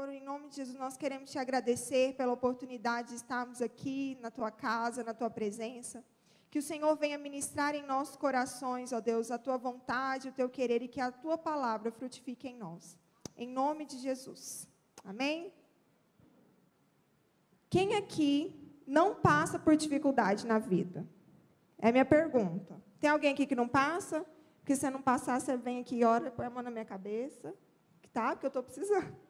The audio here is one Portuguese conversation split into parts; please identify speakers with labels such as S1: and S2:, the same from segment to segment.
S1: Senhor, em nome de Jesus, nós queremos te agradecer pela oportunidade de estarmos aqui na tua casa, na tua presença. Que o Senhor venha ministrar em nossos corações, ó Deus, a tua vontade, o teu querer e que a tua palavra frutifique em nós. Em nome de Jesus. Amém? Quem aqui não passa por dificuldade na vida? É a minha pergunta. Tem alguém aqui que não passa? Porque se você não passar, você vem aqui e ora, põe a mão na minha cabeça. Tá? Porque eu estou precisando.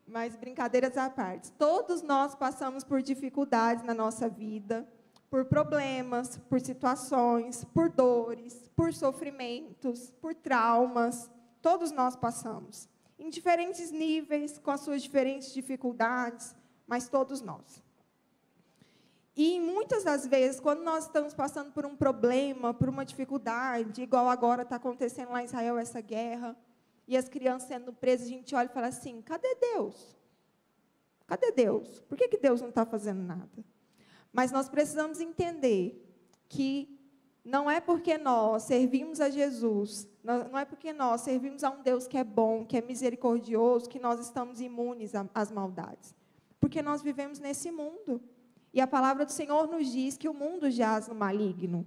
S1: Mas brincadeiras à parte. Todos nós passamos por dificuldades na nossa vida, por problemas, por situações, por dores, por sofrimentos, por traumas. Todos nós passamos. Em diferentes níveis, com as suas diferentes dificuldades, mas todos nós. E muitas das vezes, quando nós estamos passando por um problema, por uma dificuldade, igual agora está acontecendo lá em Israel essa guerra, e as crianças sendo presas, a gente olha e fala assim, cadê Deus? Cadê Deus? Por que Deus não está fazendo nada? Mas nós precisamos entender que não é porque nós servimos a Jesus, não é porque nós servimos a um Deus que é bom, que é misericordioso, que nós estamos imunes às maldades. Porque nós vivemos nesse mundo. E a palavra do Senhor nos diz que o mundo jaz no maligno.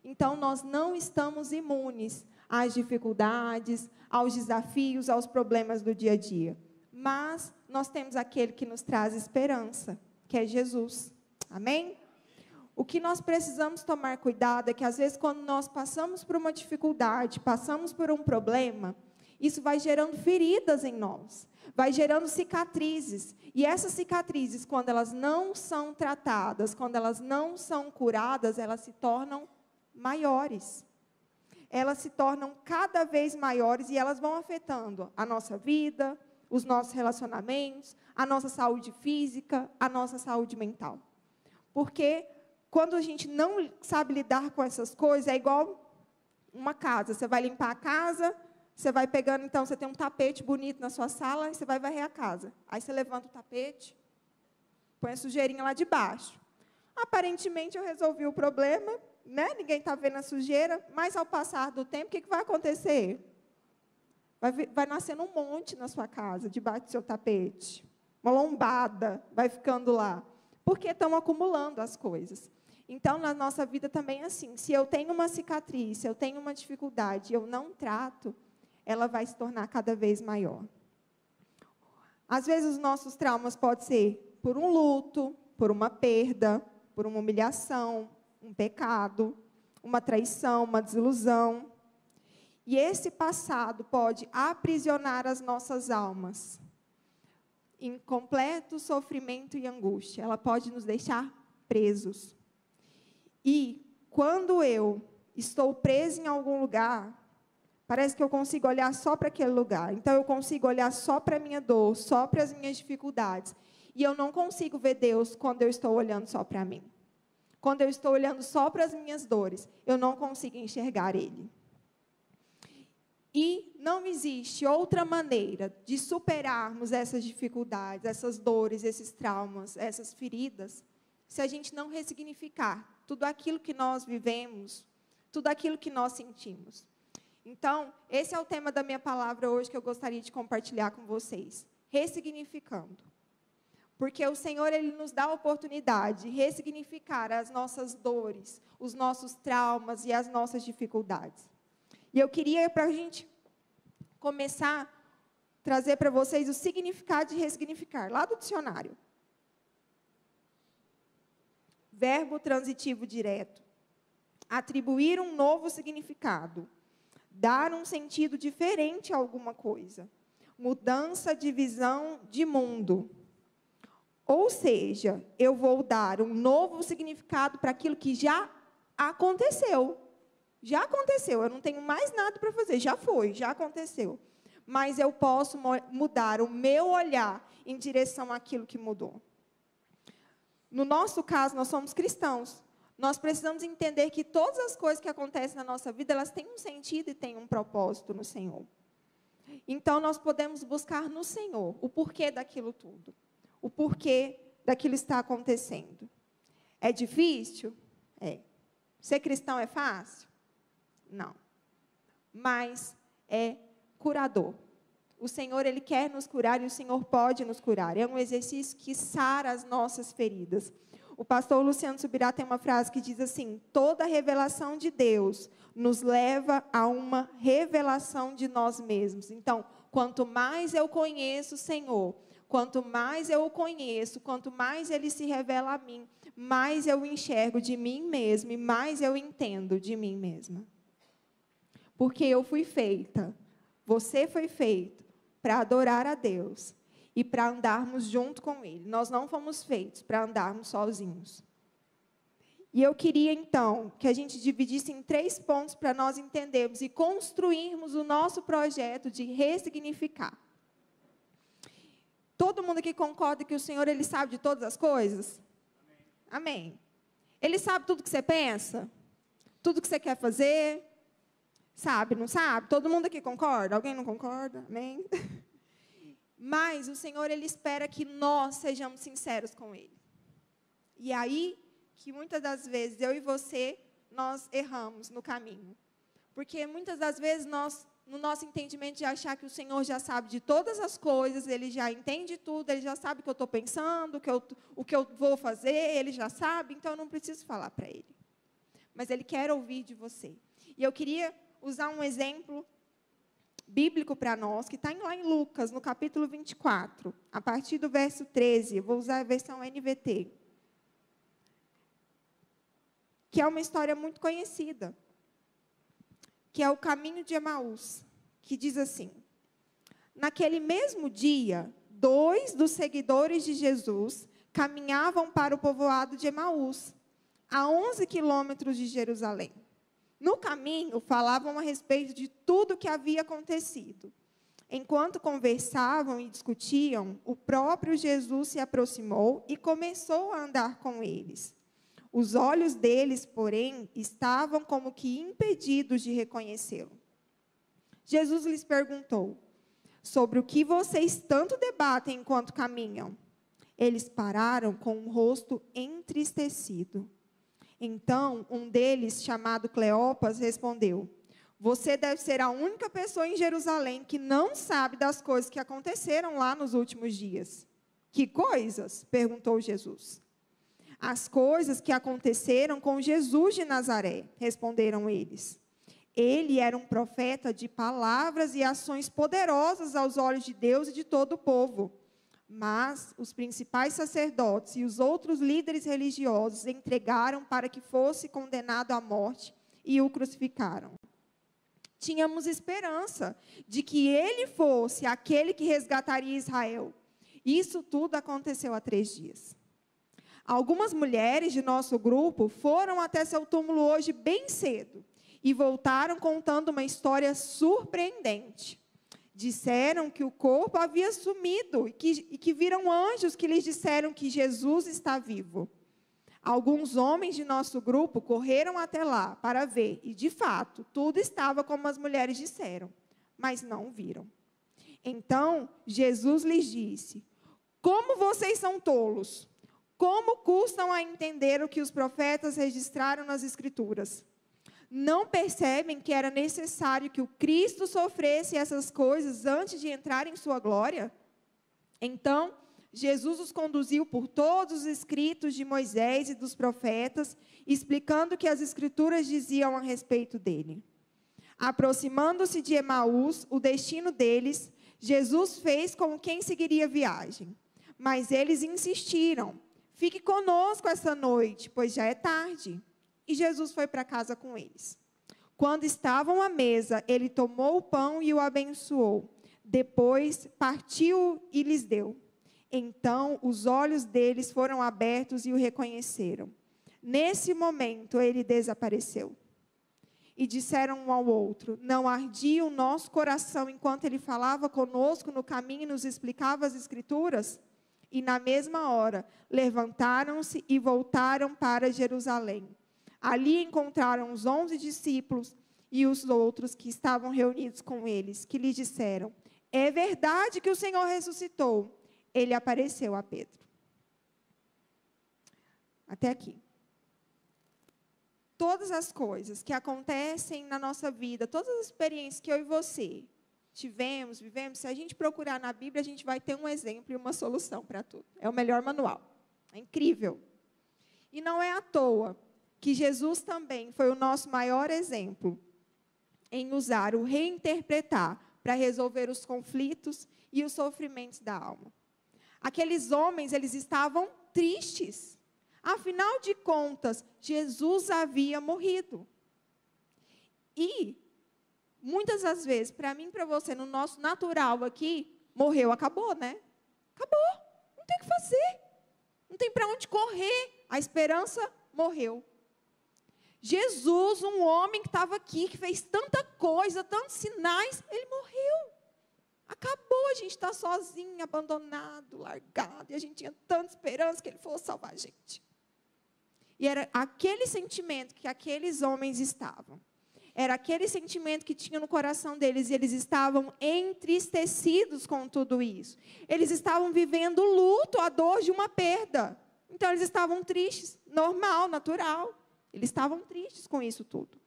S1: Então, nós não estamos imunes às dificuldades, aos desafios, aos problemas do dia a dia. Mas nós temos aquele que nos traz esperança, que é Jesus. Amém? O que nós precisamos tomar cuidado é que, às vezes, quando nós passamos por uma dificuldade, passamos por um problema, isso vai gerando feridas em nós, vai gerando cicatrizes. E essas cicatrizes, quando elas não são tratadas, quando elas não são curadas, elas se tornam maiores. Elas se tornam cada vez maiores e elas vão afetando a nossa vida, os nossos relacionamentos, a nossa saúde física, a nossa saúde mental. Porque quando a gente não sabe lidar com essas coisas, é igual uma casa. Você vai limpar a casa, você vai pegando, então, você tem um tapete bonito na sua sala, e você vai varrer a casa. Aí você levanta o tapete, põe a sujeirinha lá de baixo. Aparentemente, eu resolvi o problema, né? Ninguém está vendo a sujeira, mas ao passar do tempo, o que vai acontecer? Vai nascendo um monte na sua casa, debaixo do seu tapete. Uma lombada vai ficando lá. Porque estão acumulando as coisas. Então, na nossa vida também é assim. Se eu tenho uma cicatriz, se eu tenho uma dificuldade e eu não trato, ela vai se tornar cada vez maior. Às vezes, os nossos traumas podem ser por um luto, por uma perda, por uma humilhação, um pecado, uma traição, uma desilusão. E esse passado pode aprisionar as nossas almas em completo sofrimento e angústia. Ela pode nos deixar presos. E quando eu estou preso em algum lugar, parece que eu consigo olhar só para aquele lugar. Então, eu consigo olhar só para a minha dor, só para as minhas dificuldades. E eu não consigo ver Deus quando eu estou olhando só para mim. Quando eu estou olhando só para as minhas dores, eu não consigo enxergar Ele. E não existe outra maneira de superarmos essas dificuldades, essas dores, esses traumas, essas feridas, se a gente não ressignificar tudo aquilo que nós vivemos, tudo aquilo que nós sentimos. Então, esse é o tema da minha palavra hoje que eu gostaria de compartilhar com vocês. Ressignificando. Porque o Senhor, Ele nos dá a oportunidade de ressignificar as nossas dores, os nossos traumas e as nossas dificuldades. E eu queria, para a gente começar, trazer para vocês o significado de ressignificar, lá do dicionário. Verbo transitivo direto. Atribuir um novo significado. Dar um sentido diferente a alguma coisa. Mudança de visão de mundo. Ou seja, eu vou dar um novo significado para aquilo que já aconteceu. Já aconteceu, eu não tenho mais nada para fazer, já foi, já aconteceu. Mas eu posso mudar o meu olhar em direção àquilo que mudou. No nosso caso, nós somos cristãos. Nós precisamos entender que todas as coisas que acontecem na nossa vida, elas têm um sentido e têm um propósito no Senhor. Então, nós podemos buscar no Senhor o porquê daquilo tudo. O porquê daquilo está acontecendo. É difícil? É. Ser cristão é fácil? Não. Mas é curador. o Senhor, Ele quer nos curar e o Senhor pode nos curar. É um exercício que sara as nossas feridas. O pastor Luciano Subirá tem uma frase que diz assim: toda revelação de Deus nos leva a uma revelação de nós mesmos. Então, quanto mais eu conheço o Senhor, quanto mais eu o conheço, quanto mais Ele se revela a mim, mais eu enxergo de mim mesmo e mais eu entendo de mim mesma. Porque eu fui feita, você foi feito para adorar a Deus e para andarmos junto com Ele. Nós não fomos feitos para andarmos sozinhos. E eu queria, então, que a gente dividisse em 3 pontos para nós entendermos e construirmos o nosso projeto de ressignificar. Todo mundo aqui concorda que o Senhor, Ele sabe de todas as coisas? Amém. Ele sabe tudo que você pensa? Tudo que você quer fazer? Sabe, não sabe? Todo mundo aqui concorda? Alguém não concorda? Amém? Mas o Senhor, Ele espera que nós sejamos sinceros com Ele. E aí, que muitas das vezes, eu e você, nós erramos no caminho. Porque muitas das vezes, nós, no nosso entendimento de achar que o Senhor já sabe de todas as coisas, Ele já entende tudo, Ele já sabe o que eu estou pensando, o que eu vou fazer, Ele já sabe, então eu não preciso falar para Ele. Mas Ele quer ouvir de você. E eu queria usar um exemplo bíblico para nós, que está lá em Lucas, no capítulo 24, a partir do verso 13, eu vou usar a versão NVT, que é uma história muito conhecida, que é o caminho de Emaús, que diz assim: naquele mesmo dia, 2 dos seguidores de Jesus caminhavam para o povoado de Emaús, a 11 quilômetros de Jerusalém. No caminho, falavam a respeito de tudo o que havia acontecido. Enquanto conversavam e discutiam, o próprio Jesus se aproximou e começou a andar com eles. Os olhos deles, porém, estavam como que impedidos de reconhecê-lo. Jesus lhes perguntou: sobre o que vocês tanto debatem enquanto caminham? Eles pararam com o rosto entristecido. Então, um deles, chamado Cleopas, respondeu: você deve ser a única pessoa em Jerusalém que não sabe das coisas que aconteceram lá nos últimos dias. Que coisas? Perguntou Jesus. As coisas que aconteceram com Jesus de Nazaré, responderam eles. Ele era um profeta de palavras e ações poderosas aos olhos de Deus e de todo o povo. Mas os principais sacerdotes e os outros líderes religiosos entregaram para que fosse condenado à morte e o crucificaram. Tínhamos esperança de que ele fosse aquele que resgataria Israel. Isso tudo aconteceu há 3 dias. Algumas mulheres de nosso grupo foram até seu túmulo hoje bem cedo e voltaram contando uma história surpreendente. Disseram que o corpo havia sumido e que viram anjos que lhes disseram que Jesus está vivo. Alguns homens de nosso grupo correram até lá para ver, e de fato, tudo estava como as mulheres disseram, mas não viram. Então, Jesus lhes disse: como vocês são tolos! Como custam a entender o que os profetas registraram nas Escrituras? Não percebem que era necessário que o Cristo sofresse essas coisas antes de entrar em sua glória? Então, Jesus os conduziu por todos os escritos de Moisés e dos profetas, explicando o que as Escrituras diziam a respeito dele. Aproximando-se de Emaús, o destino deles, Jesus fez como quem seguiria a viagem. Mas eles insistiram: fique conosco essa noite, pois já é tarde. E Jesus foi para casa com eles. Quando estavam à mesa, ele tomou o pão e o abençoou. Depois, partiu e lhes deu. Então, os olhos deles foram abertos e o reconheceram. Nesse momento, ele desapareceu. E disseram um ao outro: não ardia o nosso coração enquanto ele falava conosco no caminho e nos explicava as Escrituras? E na mesma hora, levantaram-se e voltaram para Jerusalém. Ali encontraram os 11 discípulos e os outros que estavam reunidos com eles, que lhes disseram: é verdade que o Senhor ressuscitou. Ele apareceu a Pedro. Até aqui. Todas as coisas que acontecem na nossa vida, todas as experiências que eu e você tivemos, vivemos, se a gente procurar na Bíblia, a gente vai ter um exemplo e uma solução para tudo. É o melhor manual. É incrível. E não é à toa que Jesus também foi o nosso maior exemplo em usar o reinterpretar para resolver os conflitos e os sofrimentos da alma. Aqueles homens, eles estavam tristes. Afinal de contas, Jesus havia morrido. E, muitas das vezes, para mim e para você, no nosso natural aqui, morreu, acabou, né? Acabou. Não tem o que fazer. Não tem para onde correr. A esperança morreu. Jesus, um homem que estava aqui, que fez tanta coisa, tantos sinais, ele morreu. Acabou, a gente está sozinho, abandonado, largado, e a gente tinha tanta esperança que ele fosse salvar a gente. E era aquele sentimento que aqueles homens estavam. Era aquele sentimento que tinha no coração deles, e eles estavam entristecidos com tudo isso. Eles estavam vivendo o luto, a dor de uma perda. Então, eles estavam tristes, normal, natural. Eles estavam tristes com isso tudo.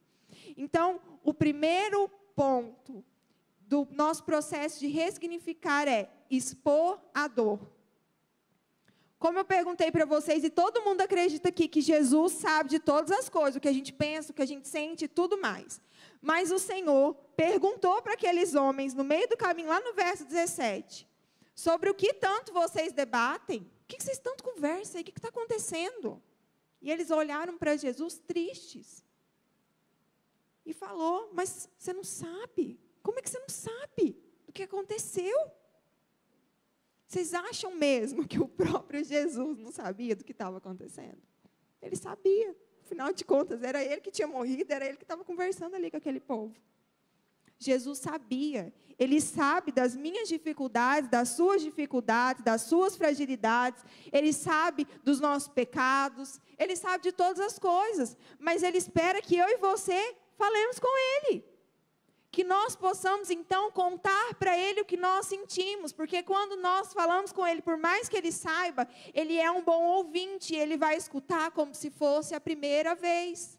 S1: Então, o primeiro ponto do nosso processo de ressignificar é expor a dor. Como eu perguntei para vocês, e todo mundo acredita aqui que Jesus sabe de todas as coisas, o que a gente pensa, o que a gente sente e tudo mais. Mas o Senhor perguntou para aqueles homens, no meio do caminho, lá no verso 17, sobre o que tanto vocês debatem, o que vocês tanto conversam aí, o que está acontecendo? E eles olharam para Jesus tristes. E falou, mas você não sabe? Como é que você não sabe do que aconteceu? Vocês acham mesmo que o próprio Jesus não sabia do que estava acontecendo? Ele sabia. Afinal de contas, era ele que tinha morrido, era ele que estava conversando ali com aquele povo. Jesus sabia. Ele sabe das minhas dificuldades, das suas fragilidades. Ele sabe dos nossos pecados. Ele sabe de todas as coisas. Mas Ele espera que eu e você falemos com Ele. Que nós possamos, então, contar para Ele o que nós sentimos. Porque quando nós falamos com Ele, por mais que Ele saiba, Ele é um bom ouvinte. Ele vai escutar como se fosse a primeira vez.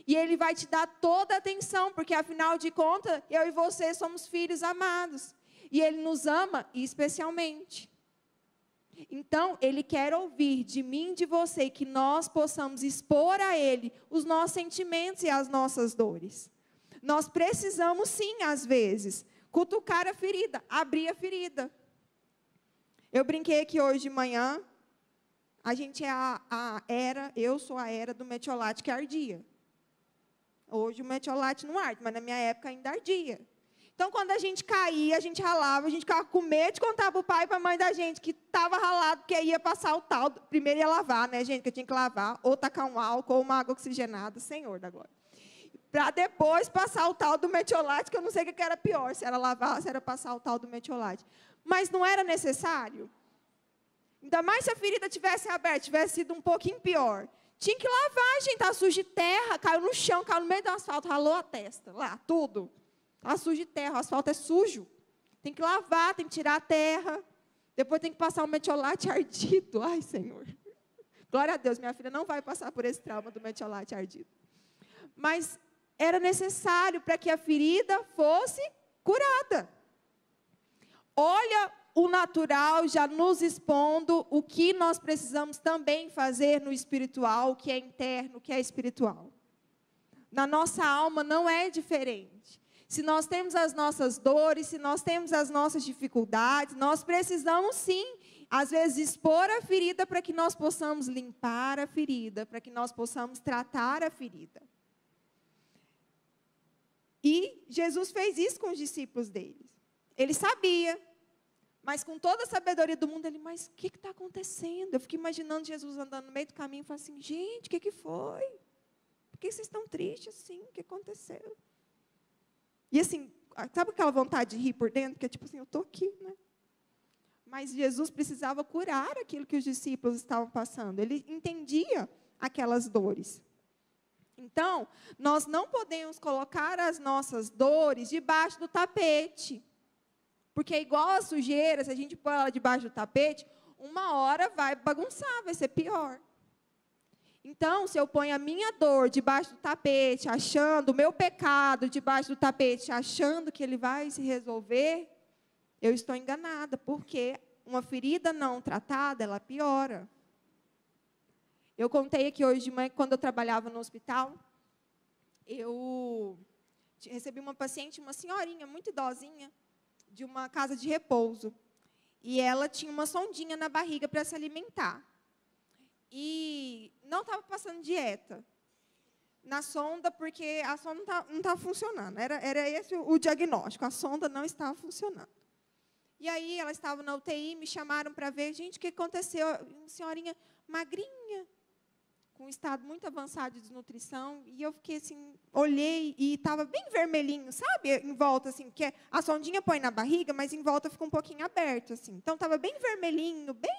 S1: E Ele vai te dar toda a atenção, porque afinal de contas, eu e você somos filhos amados. E Ele nos ama especialmente. Então, Ele quer ouvir de mim e de você que nós possamos expor a Ele os nossos sentimentos e as nossas dores. Nós precisamos sim, às vezes, cutucar a ferida, abrir a ferida. Eu brinquei aqui hoje de manhã, a gente é eu sou a era do metiolate que ardia. Hoje o metiolate não arde, mas na minha época ainda ardia. Então, quando a gente caía, a gente ralava, a gente ficava com medo de contar para o pai e para a mãe da gente que estava ralado, porque ia passar o tal. Primeiro ia lavar, né, gente? Que eu tinha que lavar, ou tacar um álcool, ou uma água oxigenada, Senhor da glória. Para depois passar o tal do metiolate, que eu não sei o que era pior, se era lavar, se era passar o tal do metiolate. Mas não era necessário. Ainda mais se a ferida tivesse aberta, tivesse sido um pouquinho pior. Tinha que lavar, gente, estava sujo de terra, caiu no chão, caiu no meio do asfalto, ralou a testa, lá, tudo. Estava sujo de terra, o asfalto é sujo. Tem que lavar, tem que tirar a terra. Depois tem que passar o metiolate ardido. Ai, Senhor. Glória a Deus, minha filha não vai passar por esse trauma do metiolate ardido. Mas era necessário para que a ferida fosse curada. Olha o natural já nos expondo o que nós precisamos também fazer no espiritual, o que é interno, o que é espiritual. Na nossa alma não é diferente. Se nós temos as nossas dores, se nós temos as nossas dificuldades, nós precisamos sim, às vezes, expor a ferida para que nós possamos limpar a ferida, para que nós possamos tratar a ferida. E Jesus fez isso com os discípulos deles. Ele sabia. Mas com toda a sabedoria do mundo, ele, mas o que está acontecendo? Eu fico imaginando Jesus andando no meio do caminho e falando assim, gente, o que foi? Por que vocês estão tristes assim? O que aconteceu? E assim, sabe aquela vontade de rir por dentro? Que é tipo assim, eu estou aqui, né? Mas Jesus precisava curar aquilo que os discípulos estavam passando. Ele entendia aquelas dores. Então, nós não podemos colocar as nossas dores debaixo do tapete. Porque é igual a sujeira, se a gente pôr ela debaixo do tapete, uma hora vai bagunçar, vai ser pior. Então, se eu ponho a minha dor debaixo do tapete, achando o meu pecado debaixo do tapete, achando que ele vai se resolver, eu estou enganada, porque uma ferida não tratada, ela piora. Eu contei aqui hoje de manhã, quando eu trabalhava no hospital, eu recebi uma paciente, uma senhorinha muito idosinha, de uma casa de repouso. E ela tinha uma sondinha na barriga para se alimentar. E não estava passando dieta na sonda, porque a sonda não estava funcionando. Era esse o diagnóstico, a sonda não estava funcionando. E aí, ela estava na UTI, me chamaram para ver, gente, o que aconteceu? Uma senhorinha magrinha, com um estado muito avançado de desnutrição, e eu fiquei assim, olhei e estava bem vermelhinho, sabe? Em volta, assim, que a sondinha põe na barriga, mas em volta fica um pouquinho aberto, assim. Então, estava bem vermelhinho, bem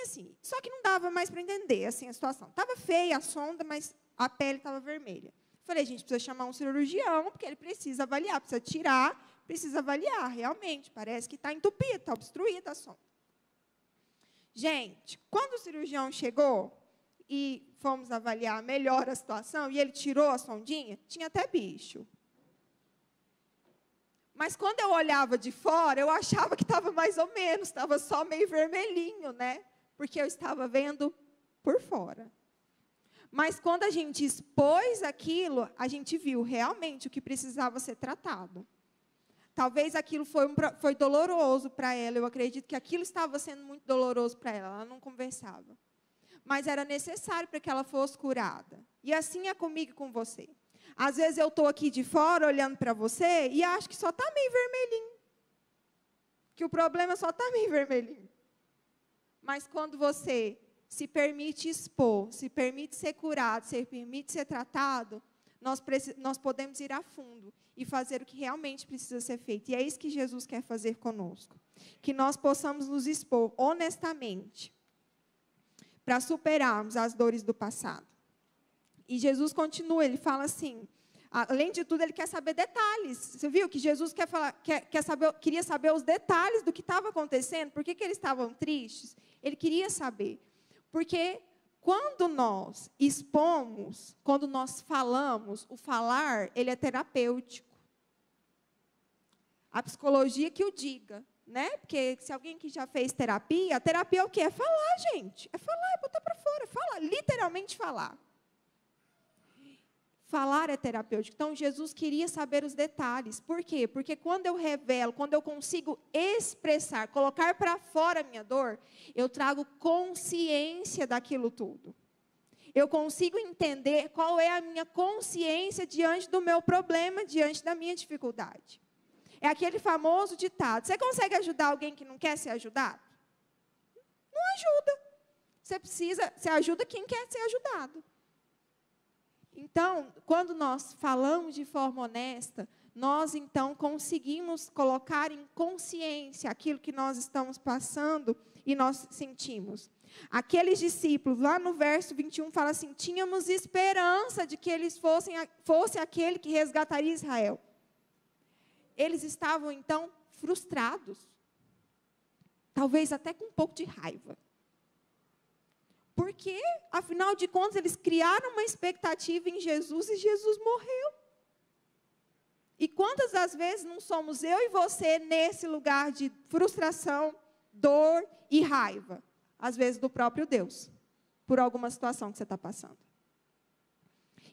S1: assim. Só que não dava mais para entender, assim, a situação. Estava feia a sonda, mas a pele estava vermelha. Falei, gente, precisa chamar um cirurgião, porque ele precisa avaliar, precisa tirar, precisa avaliar, realmente. Parece que está entupido, está obstruída a sonda. Gente, quando o cirurgião chegou e fomos avaliar melhor a situação, e ele tirou a sondinha, tinha até bicho. Mas quando eu olhava de fora, eu achava que estava mais ou menos, estava só meio vermelhinho, né? Porque eu estava vendo por fora. Mas quando a gente expôs aquilo, a gente viu realmente o que precisava ser tratado. Talvez aquilo foi doloroso para ela, eu acredito que aquilo estava sendo muito doloroso para ela não conversava. Mas era necessário para que ela fosse curada. E assim é comigo e com você. Às vezes eu estou aqui de fora olhando para você e acho que só está meio vermelhinho. Que o problema só está meio vermelhinho. Mas quando você se permite expor, se permite ser curado, se permite ser tratado, nós podemos ir a fundo e fazer o que realmente precisa ser feito. E é isso que Jesus quer fazer conosco. Que nós possamos nos expor honestamente para superarmos as dores do passado. E Jesus continua, ele fala assim, além de tudo, ele quer saber detalhes. Você viu que Jesus queria saber os detalhes do que estava acontecendo, por que eles estavam tristes? Ele queria saber. Porque quando nós expomos, quando nós falamos, o falar, ele é terapêutico. A psicologia que o diga, né? Porque se alguém que já fez terapia, a terapia é o quê? É falar, gente. É falar, é botar para fora, falar, literalmente falar. Falar é terapêutico. Então, Jesus queria saber os detalhes. Por quê? Porque quando eu revelo, quando eu consigo expressar, colocar para fora a minha dor, eu trago consciência daquilo tudo. Eu consigo entender qual é a minha consciência diante do meu problema, diante da minha dificuldade. É aquele famoso ditado. Você consegue ajudar alguém que não quer ser ajudado? Não ajuda. Você ajuda quem quer ser ajudado. Então, quando nós falamos de forma honesta, nós, então, conseguimos colocar em consciência aquilo que nós estamos passando e nós sentimos. Aqueles discípulos, lá no verso 21, fala assim, tínhamos esperança de que eles fosse aquele que resgataria Israel. Eles estavam, então, frustrados. Talvez até com um pouco de raiva. Porque, afinal de contas, eles criaram uma expectativa em Jesus e Jesus morreu. E quantas das vezes não somos eu e você nesse lugar de frustração, dor e raiva? Às vezes do próprio Deus, por alguma situação que você está passando.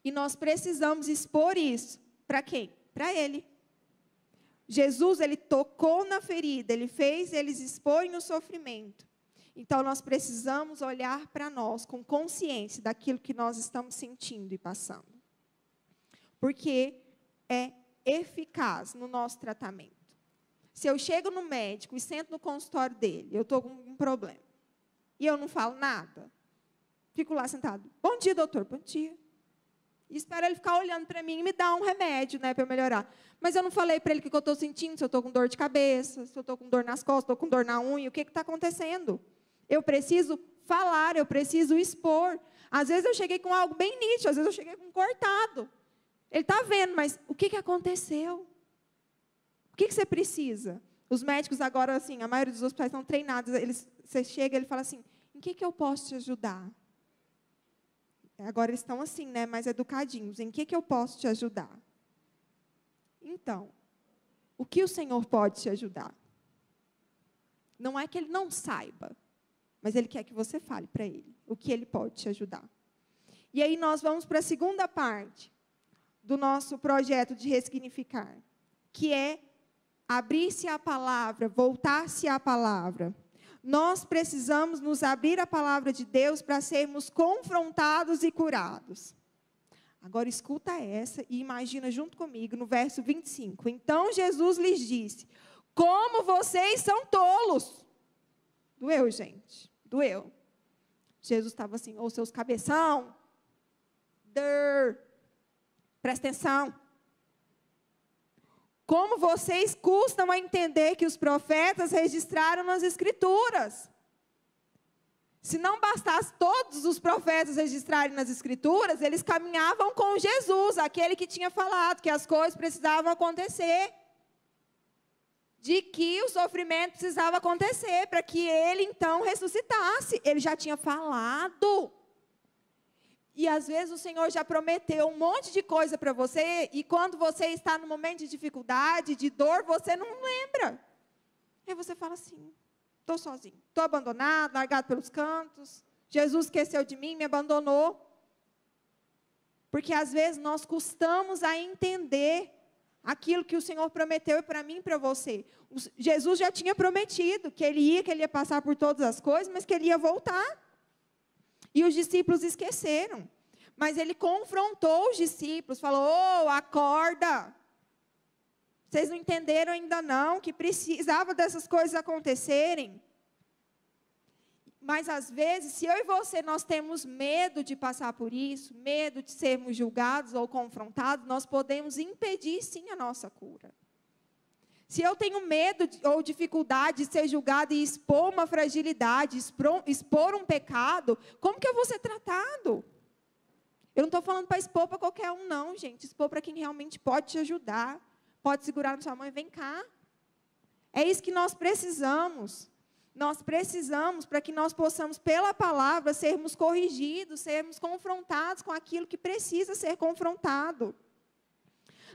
S1: E nós precisamos expor isso. Para quem? Para Ele. Jesus, Ele tocou na ferida, Ele fez eles exporem o sofrimento. Então, nós precisamos olhar para nós com consciência daquilo que nós estamos sentindo e passando. Porque é eficaz no nosso tratamento. Se eu chego no médico e sento no consultório dele, eu estou com um problema, e eu não falo nada, fico lá sentado. Bom dia, doutor. Bom dia. E espero ele ficar olhando para mim e me dar um remédio, né, para eu melhorar. Mas eu não falei para ele o que eu estou sentindo, se eu estou com dor de cabeça, se eu estou com dor nas costas, estou com dor na unha, o que está acontecendo? Eu preciso falar, eu preciso expor. Às vezes eu cheguei com algo bem nítido, às vezes eu cheguei com um cortado. Ele está vendo, mas o que aconteceu? O que você precisa? Os médicos agora, assim, a maioria dos hospitais estão treinados. Você chega e ele fala assim, em que eu posso te ajudar? Agora eles estão assim, né, mais educadinhos. Em que eu posso te ajudar? Então, o que o Senhor pode te ajudar? Não é que Ele não saiba, mas Ele quer que você fale para Ele o que Ele pode te ajudar. E aí nós vamos para a segunda parte do nosso projeto de ressignificar, que é abrir-se à palavra, voltar-se à palavra. Nós precisamos nos abrir à palavra de Deus para sermos confrontados e curados. Agora escuta essa e imagina junto comigo no verso 25. Então Jesus lhes disse: como vocês são tolos. Doeu, gente, doeu. Jesus estava assim: ô seus cabeção, presta atenção. Como vocês custam a entender que os profetas registraram nas Escrituras. Se não bastasse todos os profetas registrarem nas Escrituras, eles caminhavam com Jesus, aquele que tinha falado que as coisas precisavam acontecer. De que o sofrimento precisava acontecer, para que ele então ressuscitasse. Ele já tinha falado. E às vezes o Senhor já prometeu um monte de coisa para você, e quando você está no momento de dificuldade, de dor, você não lembra. Aí você fala assim: estou sozinho, estou abandonado, largado pelos cantos, Jesus esqueceu de mim, me abandonou. Porque às vezes nós custamos a entender aquilo que o Senhor prometeu para mim e para você. Jesus já tinha prometido que Ele ia passar por todas as coisas, mas que Ele ia voltar. E os discípulos esqueceram. Mas Ele confrontou os discípulos, falou: ô, acorda. Vocês não entenderam ainda não, que precisava dessas coisas acontecerem. Mas às vezes, se eu e você, nós temos medo de passar por isso, medo de sermos julgados ou confrontados, nós podemos impedir sim a nossa cura. Se eu tenho medo ou dificuldade de ser julgado e expor uma fragilidade, expor um pecado, como que eu vou ser tratado? Eu não estou falando para expor para qualquer um, não, gente. Expor para quem realmente pode te ajudar. Pode segurar na sua mão e vem cá. É isso que nós precisamos. Nós precisamos para que nós possamos, pela palavra, sermos corrigidos, sermos confrontados com aquilo que precisa ser confrontado.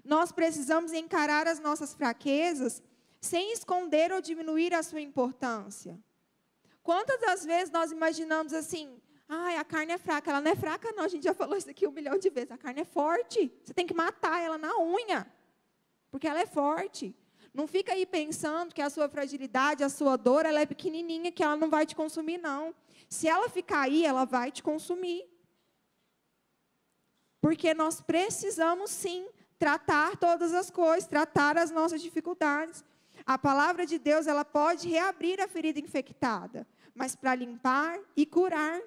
S1: Nós precisamos encarar as nossas fraquezas sem esconder ou diminuir a sua importância. Quantas das vezes nós imaginamos assim: ai, a carne é fraca. Ela não é fraca não, a gente já falou isso aqui 1 milhão de vezes. A carne é forte, você tem que matar ela na unha, porque ela é forte. Não fica aí pensando que a sua fragilidade, a sua dor, ela é pequenininha, que ela não vai te consumir, não. Se ela ficar aí, ela vai te consumir. Porque nós precisamos, sim, tratar todas as coisas, tratar as nossas dificuldades. A palavra de Deus, ela pode reabrir a ferida infectada, mas para limpar e curar.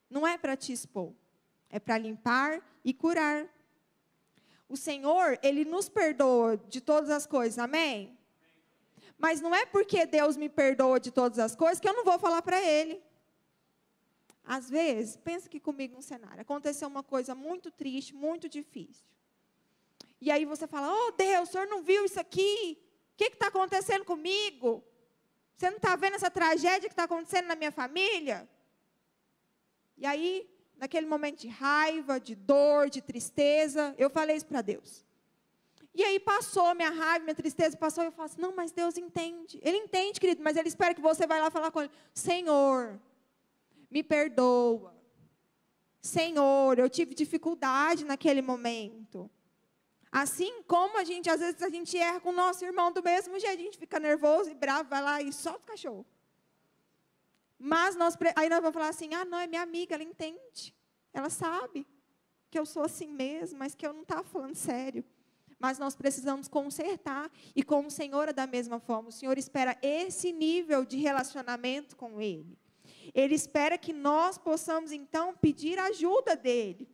S1: Não é para te expor, é para limpar e curar. O Senhor, Ele nos perdoa de todas as coisas, amém? Mas não é porque Deus me perdoa de todas as coisas que eu não vou falar para Ele. Às vezes, pensa aqui comigo num cenário, aconteceu uma coisa muito triste, muito difícil. E aí você fala: oh Deus, o Senhor não viu isso aqui? O que está acontecendo comigo? Você não está vendo essa tragédia que está acontecendo na minha família? E aí, naquele momento de raiva, de dor, de tristeza, eu falei isso para Deus. E aí passou minha raiva, minha tristeza, passou, e eu falo assim: não, mas Deus entende. Ele entende, querido, mas Ele espera que você vá lá falar com Ele: Senhor, me perdoa. Senhor, eu tive dificuldade naquele momento. Assim como às vezes a gente erra com o nosso irmão do mesmo jeito, a gente fica nervoso e bravo, vai lá e solta o cachorro. Mas aí nós vamos falar assim: ah, não, é minha amiga, ela entende. Ela sabe que eu sou assim mesmo, mas que eu não estava falando sério. Mas nós precisamos consertar. E com o Senhor é da mesma forma. O Senhor espera esse nível de relacionamento com Ele. Ele espera que nós possamos, então, pedir ajuda dEle.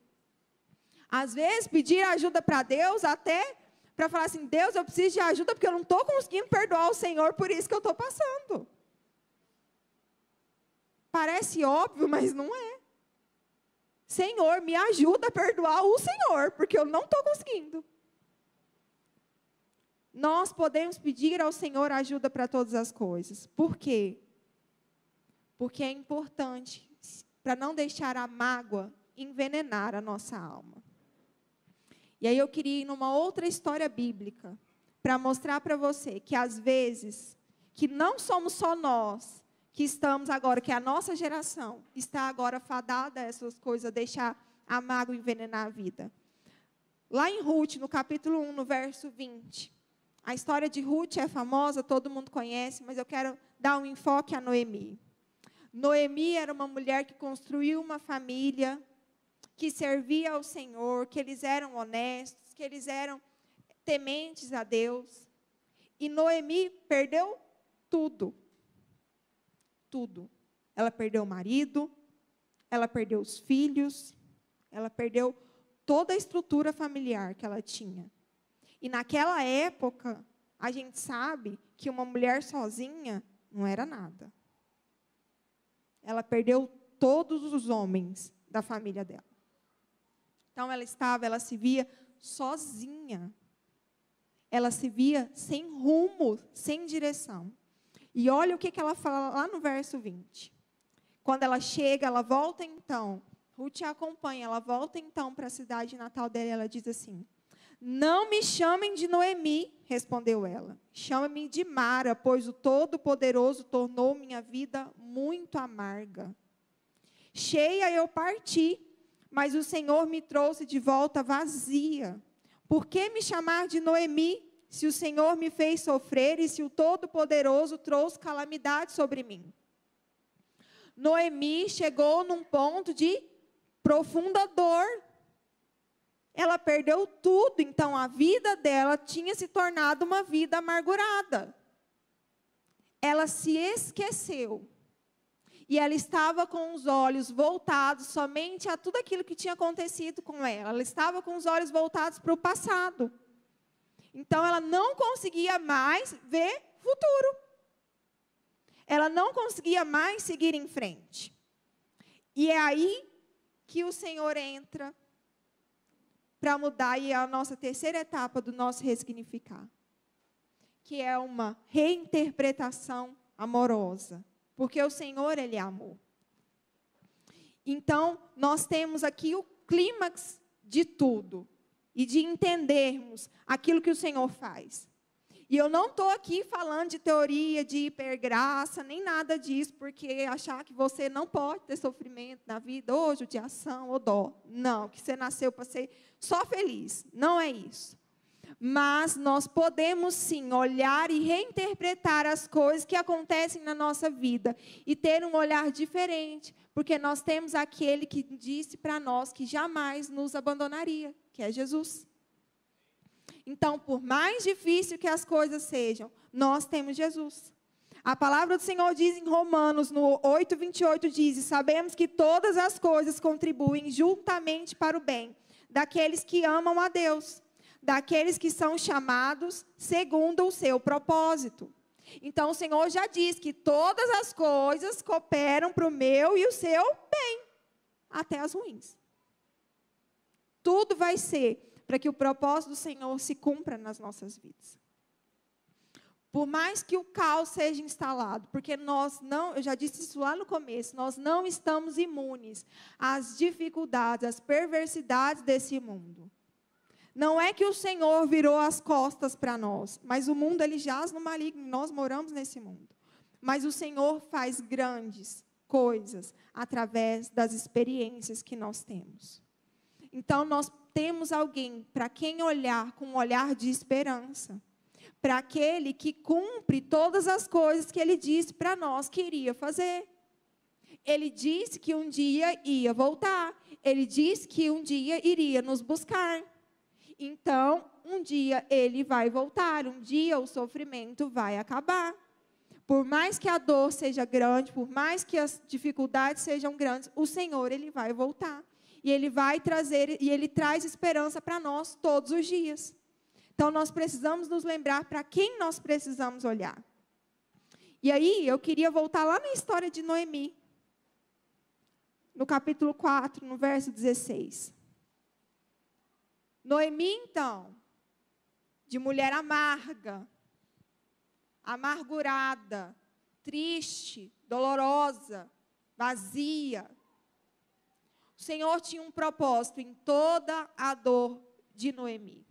S1: Às vezes, pedir ajuda para Deus, até para falar assim: Deus, eu preciso de ajuda, porque eu não estou conseguindo perdoar o Senhor por isso que eu estou passando. Parece óbvio, mas não é. Senhor, me ajuda a perdoar o Senhor, porque eu não estou conseguindo. Nós podemos pedir ao Senhor ajuda para todas as coisas. Por quê? Porque é importante para não deixar a mágoa envenenar a nossa alma. E aí eu queria ir numa outra história bíblica, para mostrar para você que às vezes, que não somos só nós, que estamos agora, que a nossa geração está agora fadada a essas coisas, a deixar a mágoa envenenar a vida. Lá em Ruth, no capítulo 1, no verso 20, a história de Ruth é famosa, todo mundo conhece, mas eu quero dar um enfoque a Noemi. Noemi era uma mulher que construiu uma família, que servia ao Senhor, que eles eram honestos, que eles eram tementes a Deus. E Noemi perdeu tudo. Tudo. Ela perdeu o marido, ela perdeu os filhos, ela perdeu toda a estrutura familiar que ela tinha. E naquela época, a gente sabe que uma mulher sozinha não era nada. Ela perdeu todos os homens da família dela. Então ela se via sozinha. Ela se via sem rumo, sem direção. E olha o que ela fala lá no verso 20. Quando ela chega, ela volta então. Ruth a acompanha, ela volta então para a cidade natal dela e ela diz assim: não me chamem de Noemi, respondeu ela. Chame-me de Mara, pois o Todo-Poderoso tornou minha vida muito amarga. Cheia eu parti, mas o Senhor me trouxe de volta vazia. Por que me chamar de Noemi, se o Senhor me fez sofrer e se o Todo-Poderoso trouxe calamidade sobre mim? Noemi chegou num ponto de profunda dor. Ela perdeu tudo, então a vida dela tinha se tornado uma vida amargurada. Ela se esqueceu. E ela estava com os olhos voltados somente a tudo aquilo que tinha acontecido com ela. Ela estava com os olhos voltados para o passado. Então, ela não conseguia mais ver futuro. Ela não conseguia mais seguir em frente. E é aí que o Senhor entra para mudar, e é a nossa terceira etapa do nosso ressignificar. Que é uma reinterpretação amorosa. Porque o Senhor, Ele é amor. Então, nós temos aqui o clímax de tudo. E de entendermos aquilo que o Senhor faz. E eu não estou aqui falando de teoria, de hipergraça, nem nada disso, porque achar que você não pode ter sofrimento na vida, ou judiação, ou dó. Não, que você nasceu para ser só feliz. Não é isso. Mas nós podemos sim olhar e reinterpretar as coisas que acontecem na nossa vida e ter um olhar diferente, porque nós temos aquele que disse para nós que jamais nos abandonaria, que é Jesus. Então, por mais difícil que as coisas sejam, nós temos Jesus. A palavra do Senhor diz em Romanos, no 8:28, diz: sabemos que todas as coisas contribuem juntamente para o bem daqueles que amam a Deus, daqueles que são chamados segundo o seu propósito. Então, o Senhor já diz que todas as coisas cooperam para o meu e o seu bem, até as ruins. Tudo vai ser para que o propósito do Senhor se cumpra nas nossas vidas. Por mais que o caos seja instalado, porque nós não, eu já disse isso lá no começo, nós não estamos imunes às dificuldades, às perversidades desse mundo. Não é que o Senhor virou as costas para nós, mas o mundo ele jaz no maligno, nós moramos nesse mundo. Mas o Senhor faz grandes coisas através das experiências que nós temos. Então nós temos alguém para quem olhar com um olhar de esperança, para aquele que cumpre todas as coisas que ele disse para nós que iria fazer. Ele disse que um dia ia voltar, ele disse que um dia iria nos buscar. Então, um dia ele vai voltar, um dia o sofrimento vai acabar. Por mais que a dor seja grande, por mais que as dificuldades sejam grandes, o Senhor, Ele vai voltar. E Ele vai trazer, e Ele traz esperança para nós todos os dias. Então, nós precisamos nos lembrar para quem nós precisamos olhar. E aí, eu queria voltar lá na história de Noemi. No capítulo 4, no verso 16. Noemi, então, de mulher amarga, amargurada, triste, dolorosa, vazia, O Senhor tinha um propósito em toda a dor de Noemi.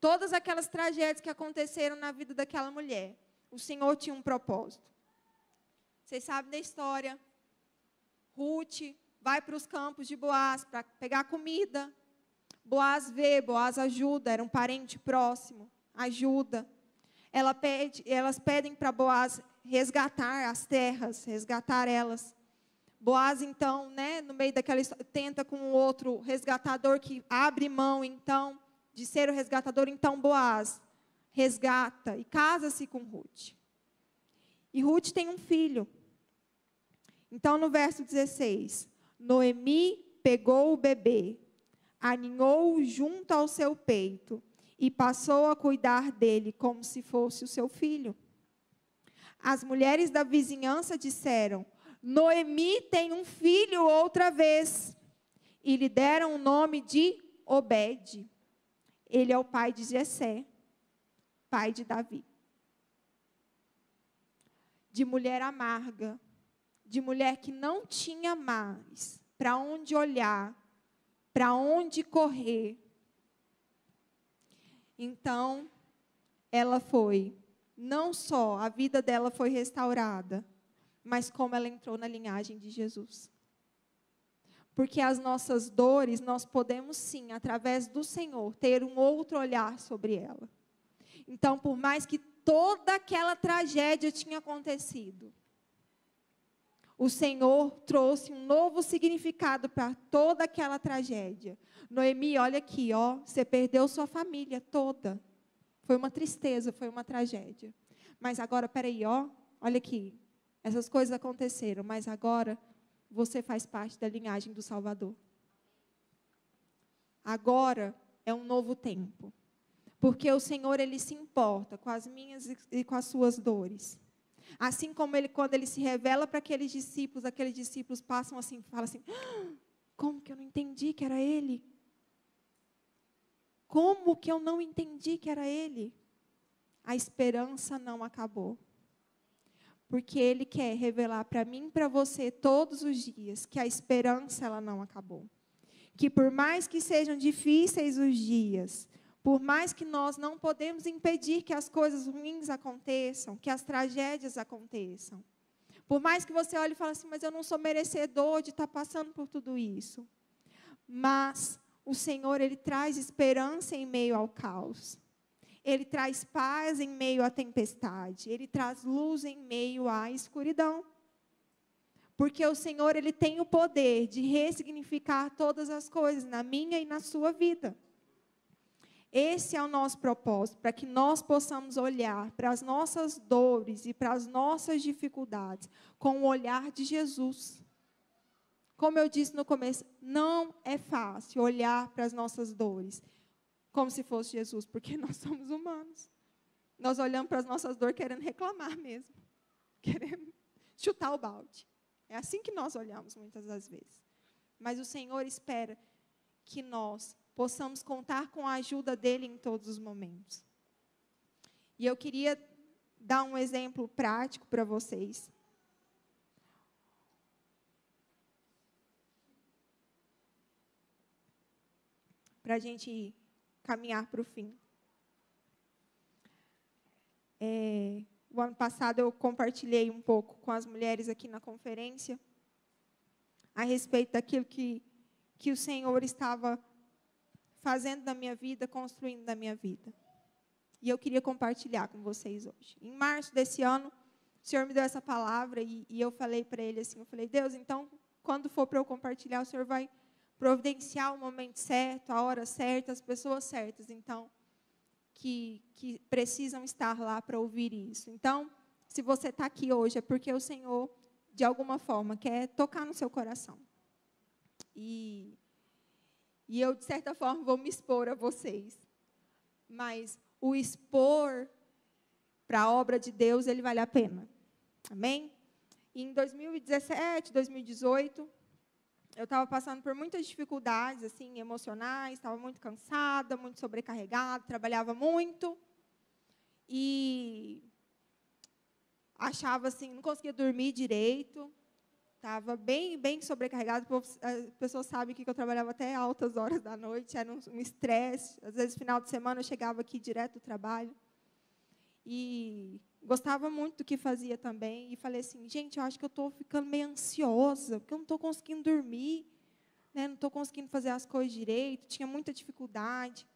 S1: Todas aquelas tragédias que aconteceram na vida daquela mulher, o Senhor tinha um propósito. Vocês sabem da história. Ruth vai para os campos de Boaz para pegar comida. Boaz vê, Boaz ajuda, era um parente próximo, ajuda. Elas pedem para Boaz resgatar as terras, resgatar elas. Boaz, então, no meio daquela história, tenta com o outro resgatador que abre mão, então, de ser o resgatador. Então, Boaz resgata e casa-se com Ruth. E Ruth tem um filho. Então, no verso 16, Noemi pegou o bebê, aninhou-o junto ao seu peito e passou a cuidar dele como se fosse o seu filho. As mulheres da vizinhança disseram: Noemi tem um filho outra vez. E lhe deram o nome de Obed. Ele é o pai de Jessé, pai de Davi. De mulher amarga, de mulher que não tinha mais para onde olhar, para onde correr. Então, ela foi, não só a vida dela foi restaurada, mas como ela entrou na linhagem de Jesus. Porque as nossas dores, nós podemos sim, através do Senhor, ter um outro olhar sobre ela. Então, por mais que toda aquela tragédia tinha acontecido, o Senhor trouxe um novo significado para toda aquela tragédia. Noemi, olha aqui, você perdeu sua família toda. Foi uma tristeza, foi uma tragédia. Mas agora, peraí, olha aqui. Essas coisas aconteceram, mas agora você faz parte da linhagem do Salvador. Agora é um novo tempo. Porque o Senhor, Ele se importa com as minhas e com as suas dores. Assim como quando Ele se revela para aqueles discípulos passam assim, falam assim: como que eu não entendi que era Ele? Como que eu não entendi que era Ele? A esperança não acabou. Porque Ele quer revelar para mim e para você todos os dias que a esperança ela não acabou. Que por mais que sejam difíceis os dias, por mais que nós não podemos impedir que as coisas ruins aconteçam, que as tragédias aconteçam. Por mais que você olhe e fale assim: mas eu não sou merecedor de estar passando por tudo isso. Mas o Senhor, Ele traz esperança em meio ao caos. Ele traz paz em meio à tempestade. Ele traz luz em meio à escuridão. Porque o Senhor, Ele tem o poder de ressignificar todas as coisas na minha e na sua vida. Esse é o nosso propósito, para que nós possamos olhar para as nossas dores e para as nossas dificuldades com o olhar de Jesus. Como eu disse no começo, não é fácil olhar para as nossas dores como se fosse Jesus, porque nós somos humanos. Nós olhamos para as nossas dores querendo reclamar mesmo, querendo chutar o balde. É assim que nós olhamos muitas das vezes. Mas o Senhor espera que nós possamos contar com a ajuda dEle em todos os momentos. E eu queria dar um exemplo prático para vocês. Para a gente caminhar para o fim. O ano passado eu compartilhei um pouco com as mulheres aqui na conferência a respeito daquilo que o Senhor estava fazendo na minha vida, construindo na minha vida. E eu queria compartilhar com vocês hoje. Em março desse ano, o Senhor me deu essa palavra e eu falei para Ele assim, eu falei: Deus, então, quando for para eu compartilhar, o Senhor vai providenciar o momento certo, a hora certa, as pessoas certas, então, que precisam estar lá para ouvir isso. Então, se você está aqui hoje, é porque o Senhor, de alguma forma, quer tocar no seu coração. E eu, de certa forma, vou me expor a vocês. Mas o expor para a obra de Deus, ele vale a pena. Amém? E em 2017, 2018, eu estava passando por muitas dificuldades assim, emocionais, estava muito cansada, muito sobrecarregada, trabalhava muito. E achava assim, não conseguia dormir direito. estava bem, bem sobrecarregada. A pessoa sabe que eu trabalhava até altas horas da noite, era um estresse. Às vezes, final de semana, eu chegava aqui direto do trabalho. E gostava muito do que fazia também. E falei assim, gente, eu acho que eu estou ficando meio ansiosa, porque eu não estou conseguindo dormir, né? Não estou conseguindo fazer as coisas direito, tinha muita dificuldade.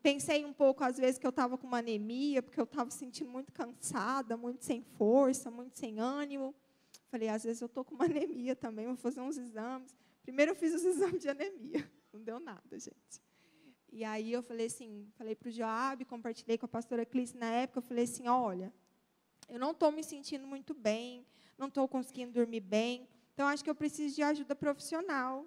S1: Pensei um pouco, às vezes, que eu estava com uma anemia, porque eu estava sentindo muito cansada, muito sem força, muito sem ânimo. Falei, às vezes eu estou com uma anemia também, vou fazer uns exames. Primeiro eu fiz os exames de anemia, não deu nada, gente. E aí eu falei assim, falei para o Joab, compartilhei com a pastora Clícia na época, eu falei assim, olha, eu não estou me sentindo muito bem, não estou conseguindo dormir bem, então acho que eu preciso de ajuda profissional,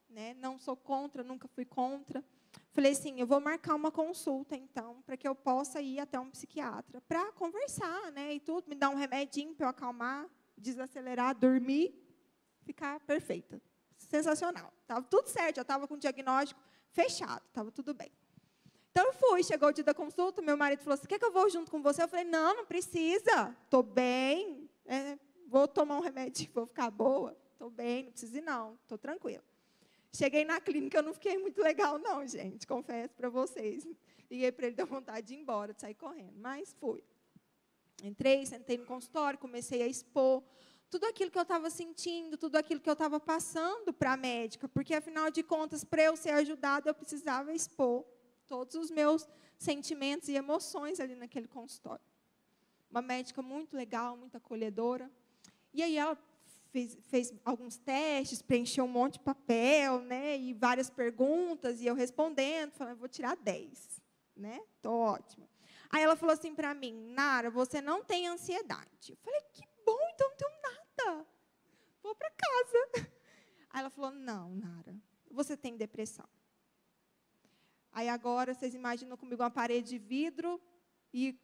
S1: né? Não sou contra, nunca fui contra. Falei assim, eu vou marcar uma consulta, então, para que eu possa ir até um psiquiatra, para conversar, né, e tudo, me dar um remedinho para eu acalmar, desacelerar, dormir, ficar perfeita. Sensacional. Estava tudo certo, já estava com o diagnóstico fechado, estava tudo bem. Então, eu fui, chegou o dia da consulta, meu marido falou assim, quer que eu vou junto com você? Eu falei, não, não precisa, estou bem, vou tomar um remédio, vou ficar boa, estou bem, não precisa ir não, estou tranquila. Cheguei na clínica, eu não fiquei muito legal não, gente, confesso para vocês. Liguei para ele, deu vontade de ir embora, de sair correndo, mas fui. Entrei, sentei no consultório, comecei a expor tudo aquilo que eu estava sentindo, tudo aquilo que eu estava passando para a médica, porque, afinal de contas, para eu ser ajudada, eu precisava expor todos os meus sentimentos e emoções ali naquele consultório. Uma médica muito legal, muito acolhedora. E aí ela fez alguns testes, preencheu um monte de papel, né, e várias perguntas, e eu respondendo, falando, vou tirar 10, né? Estou ótima. Aí ela falou assim para mim, Nara, você não tem ansiedade. Eu falei, que bom, então não tenho nada. Vou para casa. Aí ela falou, não, Nara, você tem depressão. Aí agora, vocês imaginam comigo uma parede de vidro e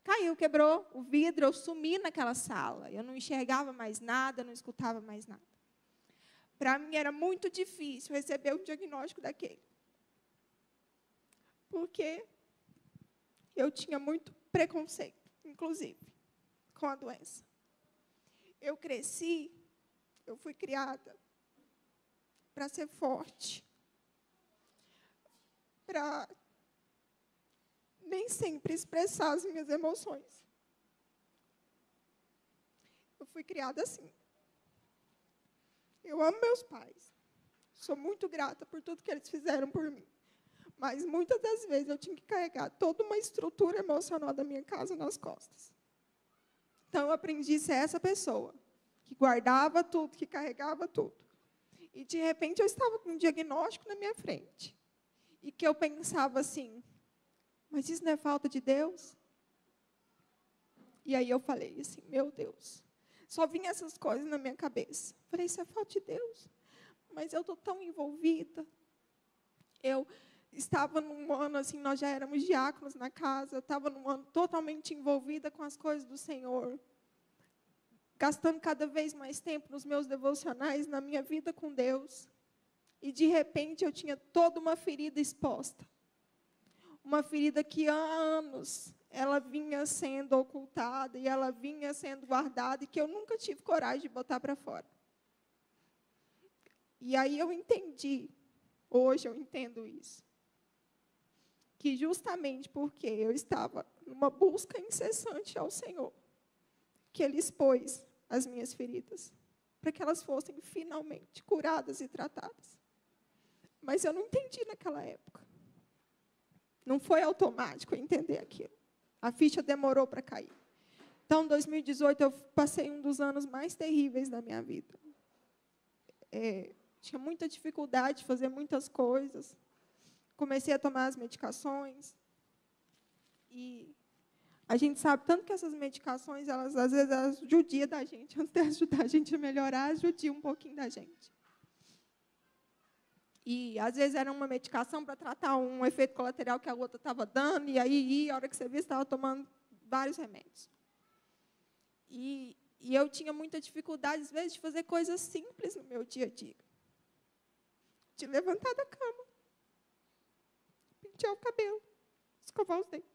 S1: caiu, quebrou o vidro, eu sumi naquela sala. Eu não enxergava mais nada, não escutava mais nada. Para mim era muito difícil receber um diagnóstico daquele. Porque eu tinha muito preconceito, inclusive, com a doença. Eu cresci, eu fui criada para ser forte, para nem sempre expressar as minhas emoções. Eu fui criada assim. Eu amo meus pais. Sou muito grata por tudo que eles fizeram por mim. Mas, muitas das vezes, eu tinha que carregar toda uma estrutura emocional da minha casa nas costas. Então, eu aprendi a ser essa pessoa, que guardava tudo, que carregava tudo. E, de repente, eu estava com um diagnóstico na minha frente. E que eu pensava assim, mas isso não é falta de Deus? E aí eu falei assim, meu Deus. Só vinham essas coisas na minha cabeça. Falei, isso é falta de Deus? Mas eu estou tão envolvida. Eu estava num ano, assim, nós já éramos diáconos na casa, eu estava num ano totalmente envolvida com as coisas do Senhor, gastando cada vez mais tempo nos meus devocionais, na minha vida com Deus. E, de repente, eu tinha toda uma ferida exposta. Uma ferida que, há anos, ela vinha sendo ocultada, e ela vinha sendo guardada, e que eu nunca tive coragem de botar para fora. E aí eu entendi, hoje eu entendo isso, que justamente porque eu estava numa busca incessante ao Senhor, que Ele expôs as minhas feridas, para que elas fossem finalmente curadas e tratadas. Mas eu não entendi naquela época. Não foi automático entender aquilo. A ficha demorou para cair. Então, em 2018, eu passei um dos anos mais terríveis da minha vida. Tinha muita dificuldade de fazer muitas coisas. Comecei a tomar as medicações. E a gente sabe tanto que essas medicações, elas, às vezes, elas judiam da gente. Antes de ajudar a gente a melhorar, judiam um pouquinho da gente. E, às vezes, era uma medicação para tratar um efeito colateral que a outra estava dando, e aí, a hora que você via, você estava tomando vários remédios. E eu tinha muita dificuldade, às vezes, de fazer coisas simples no meu dia a dia. De levantar da cama, pentear o cabelo, escovar os dentes.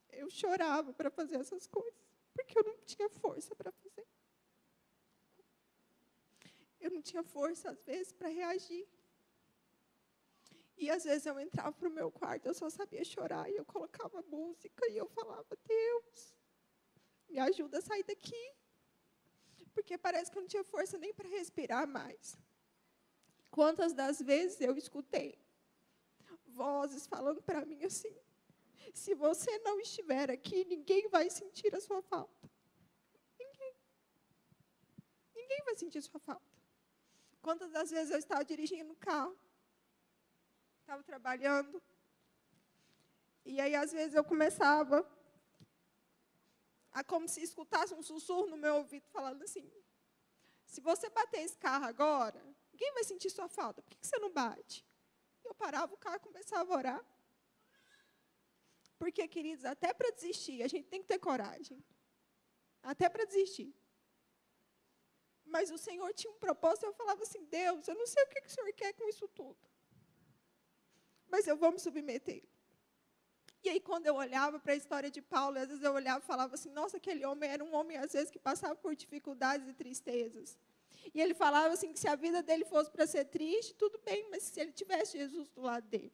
S1: Eu chorava para fazer essas coisas, porque eu não tinha força para fazer. Eu não tinha força, às vezes, para reagir. E, às vezes, eu entrava para o meu quarto, eu só sabia chorar, e eu colocava música, e eu falava, Deus, me ajuda a sair daqui. Porque parece que eu não tinha força nem para respirar mais. Quantas das vezes eu escutei vozes falando para mim assim, se você não estiver aqui, ninguém vai sentir a sua falta. Ninguém vai sentir a sua falta. Quantas das vezes eu estava dirigindo o carro, estava trabalhando, e aí às vezes eu começava a como se escutasse um sussurro no meu ouvido falando assim, se você bater esse carro agora, ninguém vai sentir sua falta, por que você não bate? Eu parava o carro e começava a orar. Porque, queridos, até para desistir, a gente tem que ter coragem. Até para desistir. Mas o Senhor tinha um propósito, eu falava assim, Deus, eu não sei o que o Senhor quer com isso tudo. Mas eu vou me submeter. E aí, quando eu olhava para a história de Paulo, às vezes eu olhava e falava assim, nossa, aquele homem era um homem, às vezes, que passava por dificuldades e tristezas. E ele falava assim, que se a vida dele fosse para ser triste, tudo bem, mas se ele tivesse Jesus do lado dele.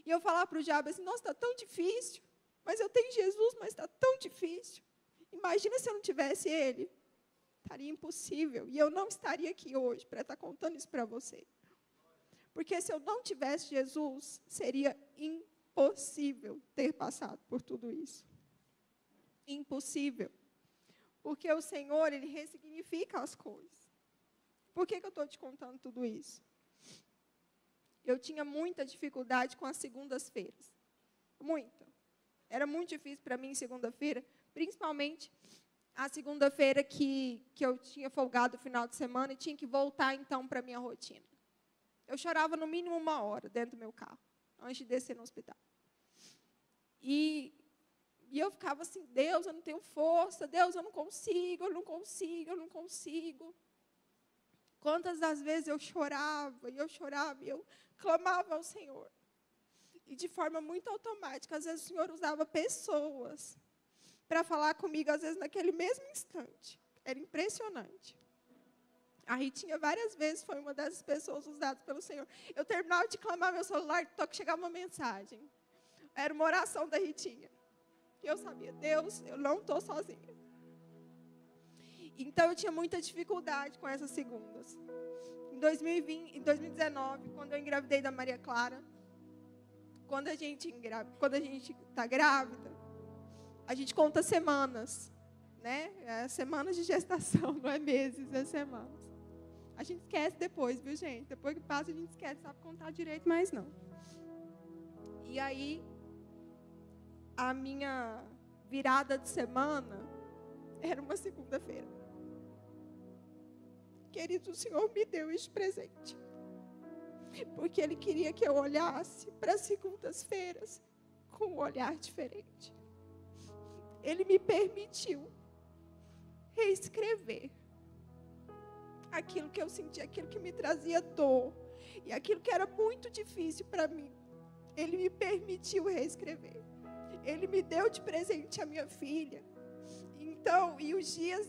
S1: E eu falava para o diabo assim, nossa, está tão difícil, mas eu tenho Jesus, mas está tão difícil. Imagina se eu não tivesse ele. Estaria impossível. E eu não estaria aqui hoje para estar contando isso para você. Porque se eu não tivesse Jesus, seria impossível ter passado por tudo isso. Impossível. Porque o Senhor, Ele ressignifica as coisas. Por que eu estou te contando tudo isso? Eu tinha muita dificuldade com as segundas-feiras. Muita. Era muito difícil para mim segunda-feira, principalmente a segunda-feira que eu tinha folgado no final de semana e tinha que voltar, então, para a minha rotina. Eu chorava no mínimo 1 hora dentro do meu carro, antes de descer no hospital. E eu ficava assim, Deus, eu não tenho força, Deus, eu não consigo, eu não consigo, eu não consigo. Quantas das vezes eu chorava, e eu clamava ao Senhor. E de forma muito automática, às vezes o Senhor usava pessoas para falar comigo, às vezes naquele mesmo instante. Era impressionante. A Ritinha, várias vezes, foi uma dessas pessoas usadas pelo Senhor. Eu terminava de clamar meu celular, toque, chegava uma mensagem. Era uma oração da Ritinha. E eu sabia, Deus, eu não estou sozinha. Então, eu tinha muita dificuldade com essas segundas. Em 2019, quando eu engravidei da Maria Clara, quando a gente está grávida, a gente conta semanas, né? É semanas de gestação, não é meses, é semanas. A gente esquece depois, viu, gente? Depois que passa, a gente esquece, sabe contar direito, mas não. E aí, a minha virada de semana era uma segunda-feira. Querido, o Senhor me deu esse presente. Porque Ele queria que eu olhasse para as segundas-feiras com um olhar diferente. Ele me permitiu reescrever aquilo que eu sentia, aquilo que me trazia dor, e aquilo que era muito difícil para mim. Ele me permitiu reescrever. Ele me deu de presente a minha filha. Então, e os dias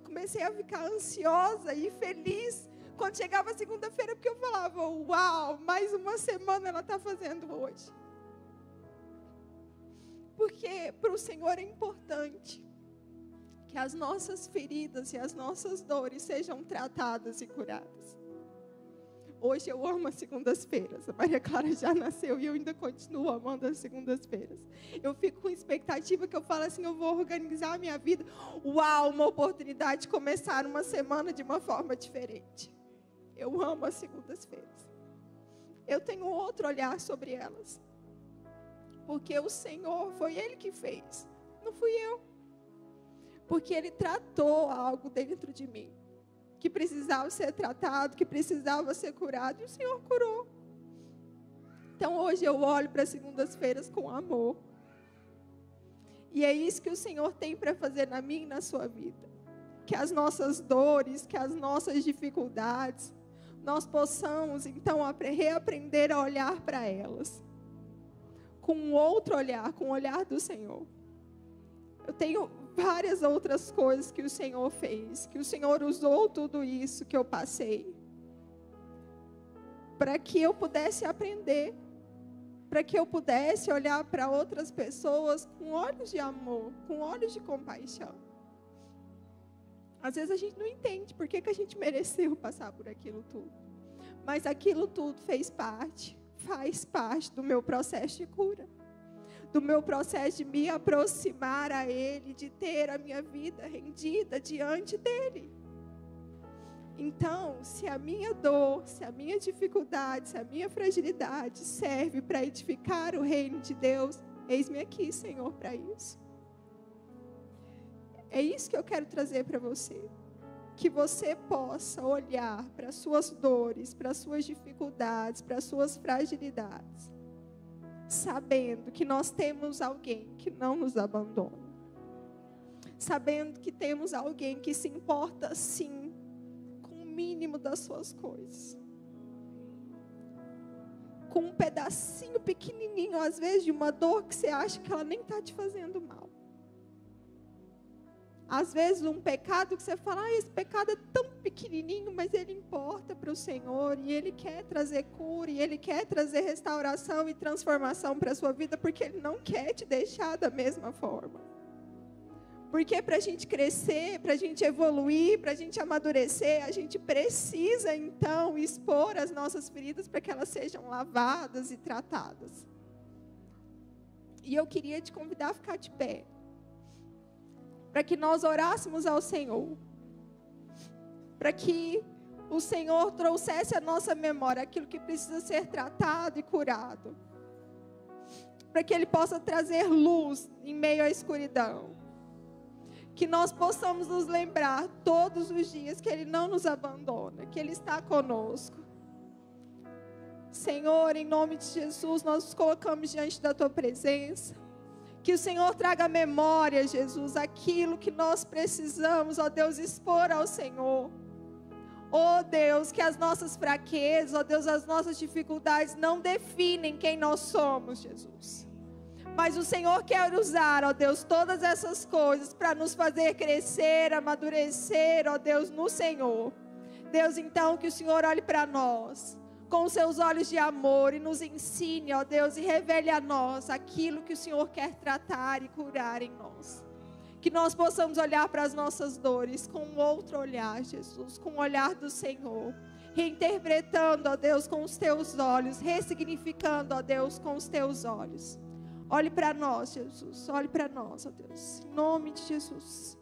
S1: comecei a ficar ansiosa e feliz quando chegava a segunda-feira, porque eu falava, uau, mais uma semana ela está fazendo hoje. Porque para o Senhor é importante que as nossas feridas e as nossas dores sejam tratadas e curadas. Hoje eu amo as segundas-feiras. A Maria Clara já nasceu e eu ainda continuo amando as segundas-feiras. Eu fico com expectativa que eu falo assim, eu vou organizar a minha vida. Uau, uma oportunidade de começar uma semana de uma forma diferente. Eu amo as segundas-feiras. Eu tenho outro olhar sobre elas. Porque o Senhor, foi Ele que fez. Não fui eu. Porque Ele tratou algo dentro de mim que precisava ser tratado, que precisava ser curado, e o Senhor curou. Então, hoje eu olho para as segundas-feiras com amor. E é isso que o Senhor tem para fazer na minha e na sua vida. Que as nossas dores, que as nossas dificuldades, nós possamos, então, reaprender a olhar para elas. Com um outro olhar, com o olhar do Senhor. Eu tenho várias outras coisas que o Senhor fez, que o Senhor usou tudo isso que eu passei, para que eu pudesse aprender, para que eu pudesse olhar para outras pessoas com olhos de amor, com olhos de compaixão. Às vezes a gente não entende por que a gente mereceu passar por aquilo tudo, mas aquilo tudo faz parte do meu processo de cura, do meu processo de me aproximar a Ele, de ter a minha vida rendida diante dEle. Então, se a minha dor, se a minha dificuldade, se a minha fragilidade serve para edificar o reino de Deus, eis-me aqui, Senhor, para isso. É isso que eu quero trazer para você. Que você possa olhar para as suas dores, para as suas dificuldades, para as suas fragilidades, sabendo que nós temos alguém que não nos abandona. Sabendo que temos alguém que se importa, sim, mínimo das suas coisas, com um pedacinho pequenininho, às vezes, de uma dor que você acha que ela nem está te fazendo mal. Às vezes um pecado que você fala, esse pecado é tão pequenininho, mas ele importa para o Senhor, e Ele quer trazer cura, e Ele quer trazer restauração e transformação para a sua vida, porque Ele não quer te deixar da mesma forma. Porque para a gente crescer, para a gente evoluir, para a gente amadurecer, a gente precisa então expor as nossas feridas para que elas sejam lavadas e tratadas. E eu queria te convidar a ficar de pé, para que nós orássemos ao Senhor, para que o Senhor trouxesse à nossa memória aquilo que precisa ser tratado e curado, para que Ele possa trazer luz em meio à escuridão. Que nós possamos nos lembrar todos os dias que Ele não nos abandona, que Ele está conosco. Senhor, em nome de Jesus, nós nos colocamos diante da Tua presença. Que o Senhor traga à memória, Jesus, aquilo que nós precisamos, ó Deus, expor ao Senhor. Ó Deus, que as nossas fraquezas, ó Deus, as nossas dificuldades não definem quem nós somos, Jesus. Mas o Senhor quer usar, ó Deus, todas essas coisas para nos fazer crescer, amadurecer, ó Deus, no Senhor. Deus, então, que o Senhor olhe para nós com os seus olhos de amor e nos ensine, ó Deus, e revele a nós aquilo que o Senhor quer tratar e curar em nós. Que nós possamos olhar para as nossas dores com um outro olhar, Jesus, com o olhar do Senhor. Reinterpretando, ó Deus, com os teus olhos, ressignificando, ó Deus, com os teus olhos. Olhe para nós, Jesus. Olhe para nós, ó Deus. Em nome de Jesus.